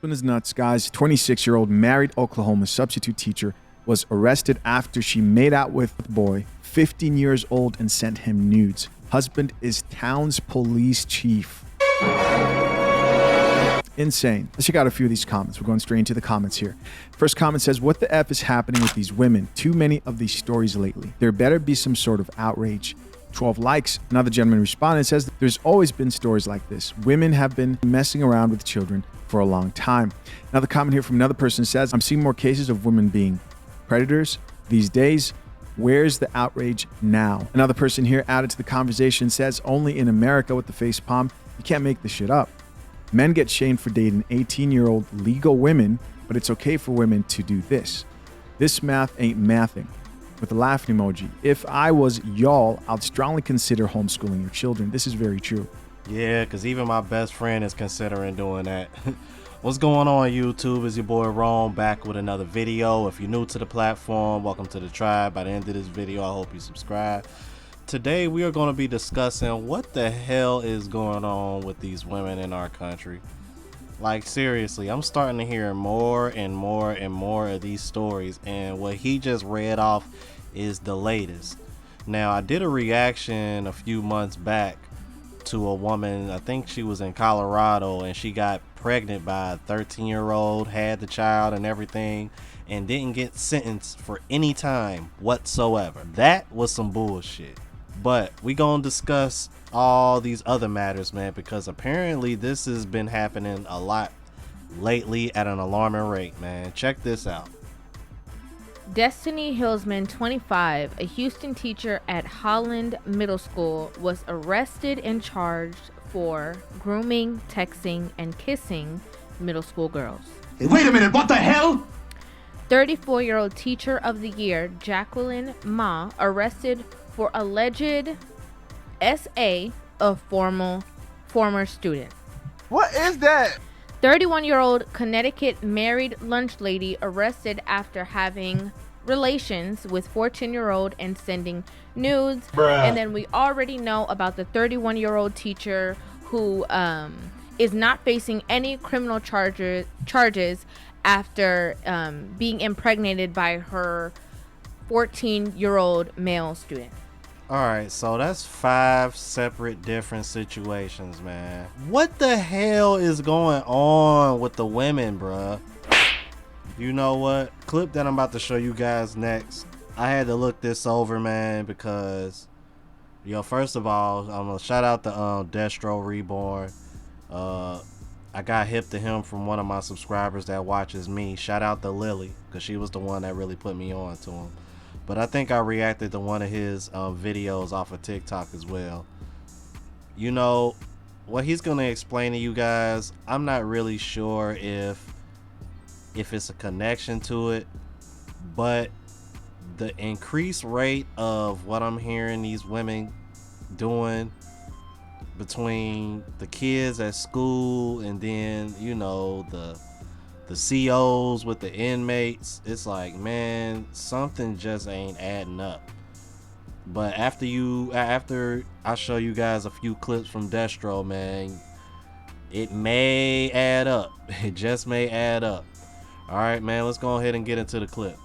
one is nuts, guys. 26-year-old married Oklahoma substitute teacher was arrested after she made out with the boy, 15 years old, and sent him nudes. Husband is town's police chief. Insane. Let's check out a few of these comments. We're going straight into the comments here. First comment says, what the F is happening with these women? Too many of these stories lately. There better be some sort of outrage. 12 likes. Another gentleman responded and says, there's always been stories like this. Women have been messing around with children for a long time. Another comment here from another person says, I'm seeing more cases of women being predators these days. Where's the outrage now? Another person here added to the conversation says, only in America with the face palm. You can't make this shit up. Men get shamed for dating 18-year-old legal women, but it's okay for women to do this. This math ain't mathing. With a laughing emoji. If I was y'all, I'd strongly consider homeschooling your children. This is very true. Yeah, because even my best friend is considering doing that. What's going on, YouTube? It's your boy Rome back with another video. If you're new to the platform, welcome to the tribe. By the end of this video, I hope you subscribe. Today, we are going to be discussing what the hell is going on with these women in our country. Like, seriously, I'm starting to hear more and more and more of these stories, and what he just read off is the latest. Now, I did a reaction a few months back to a woman, I think she was in Colorado, and she got pregnant by a 13-year-old, had the child and everything, and didn't get sentenced for any time whatsoever. That was some bullshit. But we gonna discuss all these other matters, man, because apparently this has been happening a lot lately at an alarming rate, man. Check this out. Destiny Hillsman, 25, a Houston teacher at Holland Middle School, was arrested and charged for grooming, texting, and kissing middle school girls. Hey, wait a minute, what the hell? 34-year-old Teacher of the Year, Jacqueline Ma, arrested for alleged SA of former student. What is that? 31-year-old Connecticut married lunch lady arrested after having relations with 14-year-old and sending nudes. Bruh. And then we already know about the 31-year-old teacher who is not facing any criminal charges after being impregnated by her 14-year-old male student. Alright, so that's 5 separate different situations, man. What the hell is going on with the women, bruh? You know what? Clip that I'm about to show you guys next. I had to look this over, man, because, yo, first of all, I'm gonna shout out to Destro Reborn. I got hip to him from one of my subscribers that watches me. Shout out to Lily, because she was the one that really put me on to him. But I think I reacted to one of his videos off of TikTok as well. You know, what he's going to explain to you guys, I'm not really sure if it's a connection to it. But the increased rate of what I'm hearing these women doing between the kids at school and then, you know, the COs with the inmates, it's like, man, something just ain't adding up. But after I show you guys a few clips from Destro, man, it may add up. It just may add up. All right, man, let's go ahead and get into the clip.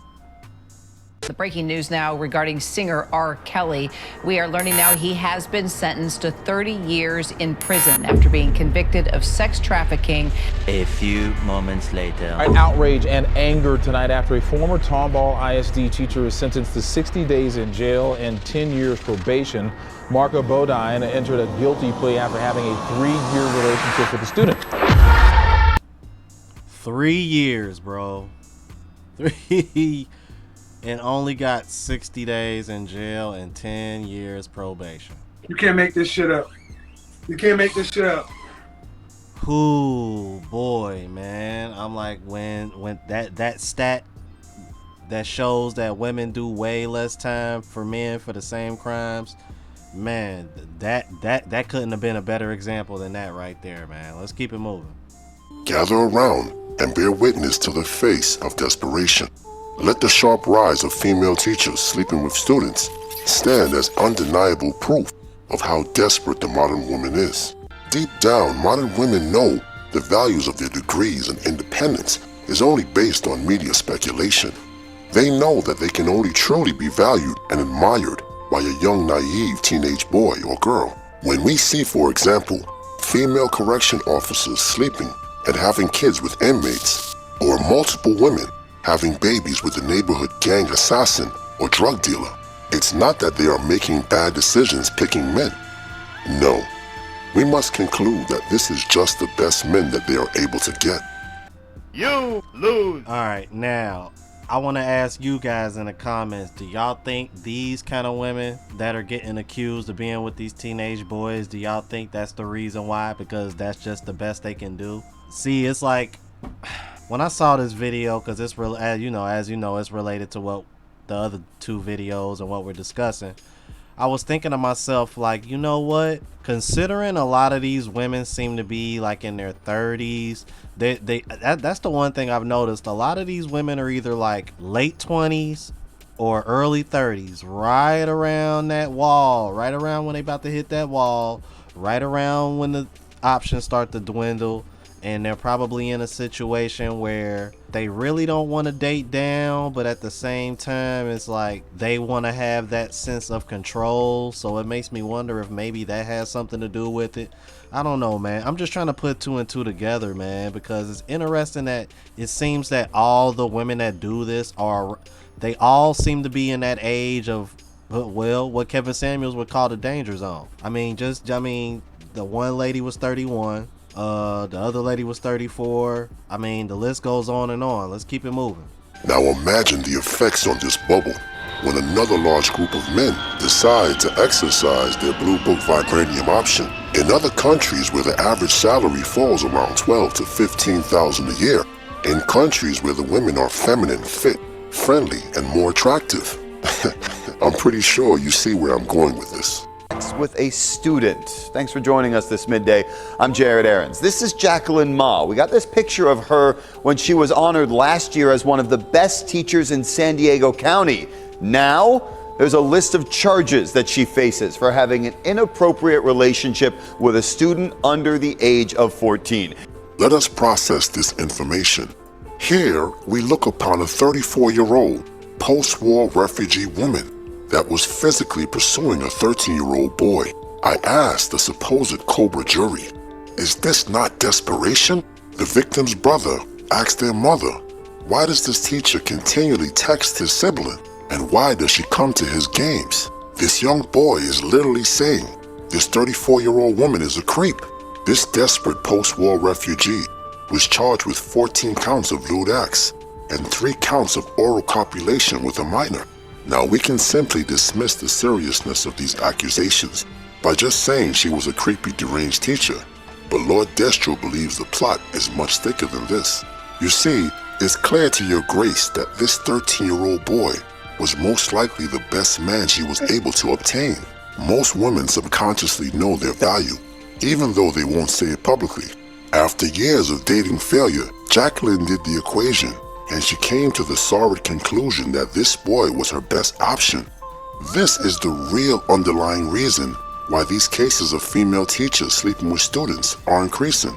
The breaking news now regarding singer R. Kelly. We are learning now he has been sentenced to 30 years in prison after being convicted of sex trafficking. A few moments later. Outrage and anger tonight after a former Tomball ISD teacher is sentenced to 60 days in jail and 10 years probation. Marco Bodine entered a guilty plea after having a 3-year relationship with a student. 3 years, bro. 3 and only got 60 days in jail and 10 years probation. You can't make this shit up. You can't make this shit up. Ooh, boy, man. I'm like, when that stat that shows that women do way less time for men for the same crimes, man, that couldn't have been a better example than that right there, man. Let's keep it moving. Gather around and bear witness to the face of desperation. Let the sharp rise of female teachers sleeping with students stand as undeniable proof of how desperate the modern woman is. Deep down, modern women know the values of their degrees and independence is only based on media speculation. They know that they can only truly be valued and admired by a young, naive teenage boy or girl. When we see, for example, female correction officers sleeping and having kids with inmates, or multiple women having babies with a neighborhood gang assassin or drug dealer, it's not that they are making bad decisions picking men. No, we must conclude that this is just the best men that they are able to get. You lose. All right, now I want to ask you guys in the comments, do y'all think these kind of women that are getting accused of being with these teenage boys, do y'all think that's the reason why? Because that's just the best they can do? See, it's like when I saw this video, because it's real, as you know, it's related to what the other two videos and what we're discussing. I was thinking to myself, like, you know what? Considering a lot of these women seem to be like in their 30s, that's the one thing I've noticed. A lot of these women are either like late 20s or early 30s, right around that wall, right around when they about to hit that wall, right around when the options start to dwindle. And they're probably in a situation where they really don't want to date down, but at the same time, it's like they want to have that sense of control. So it makes me wonder if maybe that has something to do with it. I don't know, man. I'm just trying to put two and two together, man, because it's interesting that it seems that all the women that do this they all seem to be in that age of, well, what Kevin Samuels would call the danger zone. I mean, the one lady was 31. The other lady was 34. I mean, the list goes on and on. Let's keep it moving. Now imagine the effects on this bubble when another large group of men decide to exercise their Blue Book vibranium option. In other countries where the average salary falls around $12,000 to $15,000 a year, in countries where the women are feminine, fit, friendly, and more attractive. I'm pretty sure you see where I'm going with this. With a student. Thanks for joining us this midday. I'm Jared Aarons. This is Jacqueline Ma. We got this picture of her when she was honored last year as one of the best teachers in San Diego County. Now, there's a list of charges that she faces for having an inappropriate relationship with a student under the age of 14. Let us process this information. Here, we look upon a 34-year-old post-war refugee woman that was physically pursuing a 13-year-old boy. I asked the supposed Cobra jury, is this not desperation? The victim's brother asked their mother, why does this teacher continually text his sibling? And why does she come to his games? This young boy is literally saying, this 34-year-old woman is a creep. This desperate post-war refugee was charged with 14 counts of lewd acts and 3 counts of oral copulation with a minor. Now, we can simply dismiss the seriousness of these accusations by just saying she was a creepy, deranged teacher. But Lord Destro believes the plot is much thicker than this. You see, it's clear to your grace that this 13-year-old boy was most likely the best man she was able to obtain. Most women subconsciously know their value, even though they won't say it publicly. After years of dating failure, Jacqueline did the equation, and she came to the sorry conclusion that this boy was her best option. This is the real underlying reason why these cases of female teachers sleeping with students are increasing.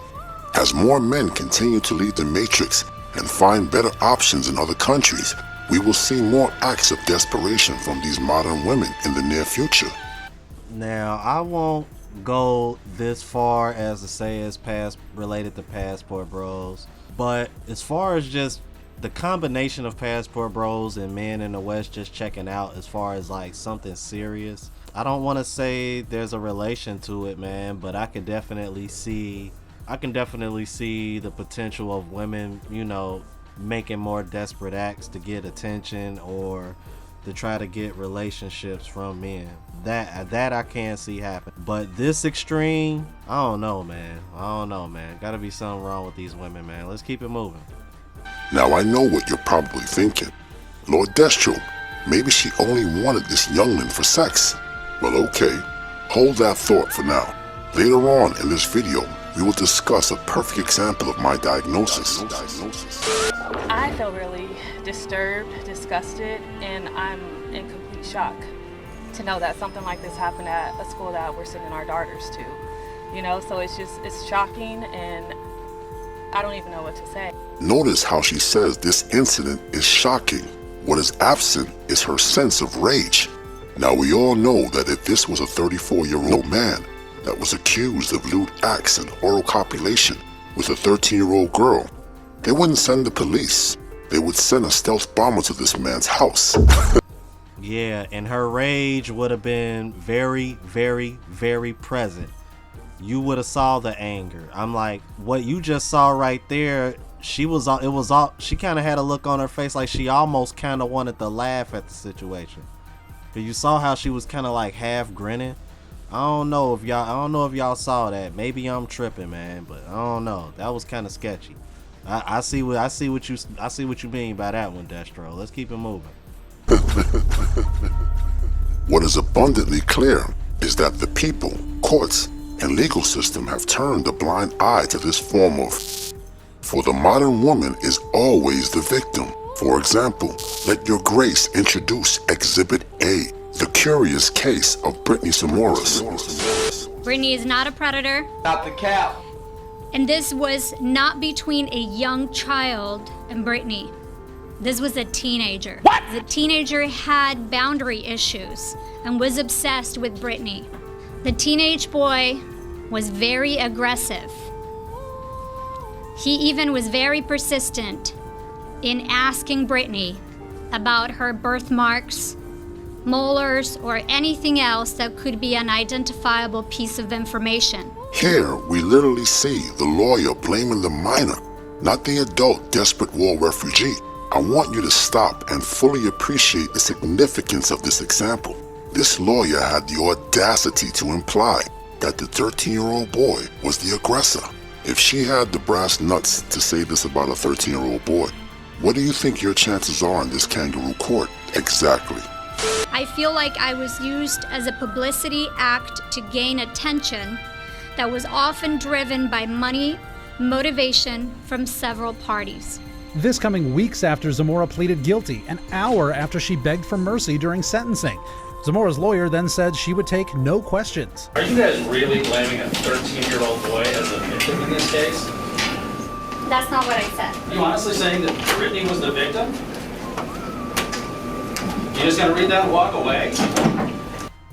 As more men continue to leave the matrix and find better options in other countries, we will see more acts of desperation from these modern women in the near future. Now, I won't go this far as to say it's related to Passport Bros, but as far as just the combination of Passport Bros and men in the West just checking out as far as like something serious, I don't want to say there's a relation to it, man, but I can definitely see the potential of women, making more desperate acts to get attention or to try to get relationships from men. That I can't see happen. But this extreme, I don't know, man. Gotta be something wrong with these women, man. Let's keep it moving. Now I know what you're probably thinking. Lord Destro, maybe she only wanted this youngling for sex. Well, okay, hold that thought for now. Later on in this video, we will discuss a perfect example of my diagnosis. I feel really disturbed, disgusted, and I'm in complete shock to know that something like this happened at a school that we're sending our daughters to. So it's shocking, and I don't even know what to say. Notice how she says this incident is shocking. What is absent is her sense of rage. Now we all know that if this was a 34-year-old man that was accused of lewd acts and oral copulation with a 13-year-old girl, they wouldn't send the police. They would send a stealth bomber to this man's house. Yeah, and her rage would have been very, very, very present. You would have saw the anger. I'm like, what you just saw right there, she kind of had a look on her face like she almost kind of wanted to laugh at the situation. But you saw how she was kind of like half grinning. I don't know if y'all saw that. Maybe I'm tripping, man, but I don't know. That was kind of sketchy. I see what you mean by that one, Destro. Let's keep it moving. What is abundantly clear is that the people, courts, and legal system have turned a blind eye to this form of. For the modern woman is always the victim. For example, let your grace introduce Exhibit A, the curious case of Brittany Samoras. Brittany is not a predator. Not the cap. And this was not between a young child and Brittany. This was a teenager. What? The teenager had boundary issues and was obsessed with Brittany. The teenage boy was very aggressive. He even was very persistent in asking Brittany about her birthmarks, molars, or anything else that could be an identifiable piece of information. Here, we literally see the lawyer blaming the minor, not the adult desperate war refugee. I want you to stop and fully appreciate the significance of this example. This lawyer had the audacity to imply that the 13-year-old boy was the aggressor. If she had the brass nuts to say this about a 13-year-old boy, what do you think your chances are in this kangaroo court? Exactly. I feel like I was used as a publicity act to gain attention that was often driven by money, motivation from several parties. This coming weeks after Zamora pleaded guilty, an hour after she begged for mercy during sentencing. Zamora's lawyer then said she would take no questions. Are you guys really blaming a 13-year-old boy as a victim in this case? That's not what I said. Are you honestly saying that Brittany was the victim? You just gonna read that and walk away?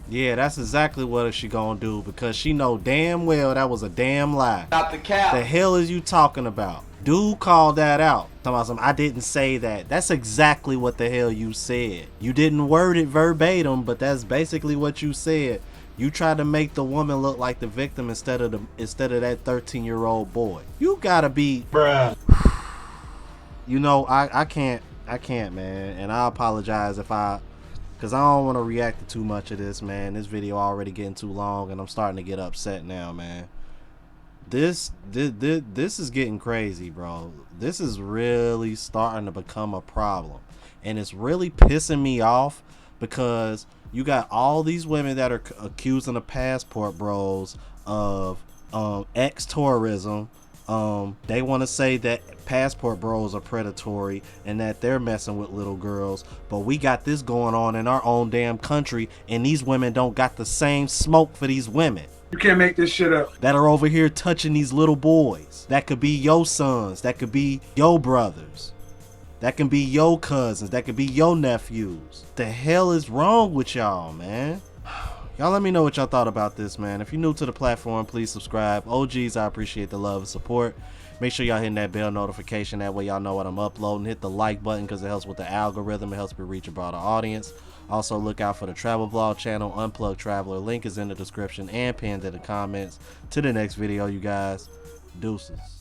Yeah, that's exactly what she gonna do, because she know damn well that was a damn lie. Not the cap. The hell is you talking about? Dude called that out. Talking about something, I didn't say that. That's exactly what the hell you said. You didn't word it verbatim, but that's basically what you said. You tried to make the woman look like the victim instead of that 13-year-old boy. You gotta be, bruh. You know, I can't, man. And I apologize because I don't want to react to too much of this, man. This video already getting too long, and I'm starting to get upset now, man. This is getting crazy, bro. This is really starting to become a problem, and it's really pissing me off because you got all these women that are accusing the passport bros of ex-tourism. They want to say that passport bros are predatory and that they're messing with little girls, but we got this going on in our own damn country, and these women don't got the same smoke for these women. You can't make this shit up. That are over here touching these little boys. That could be your sons. That could be your brothers. That can be your cousins. That could be your nephews. The hell is wrong with y'all, man? Y'all let me know what y'all thought about this, man. If you're new to the platform, please subscribe. OGs, I appreciate the love and support. Make sure y'all hitting that bell notification. That way y'all know what I'm uploading. Hit the like button because it helps with the algorithm. It helps me reach a broader audience. Also, look out for the travel vlog channel, Unplugged Traveler. Link is in the description and pinned in the comments. To the next video, you guys. Deuces.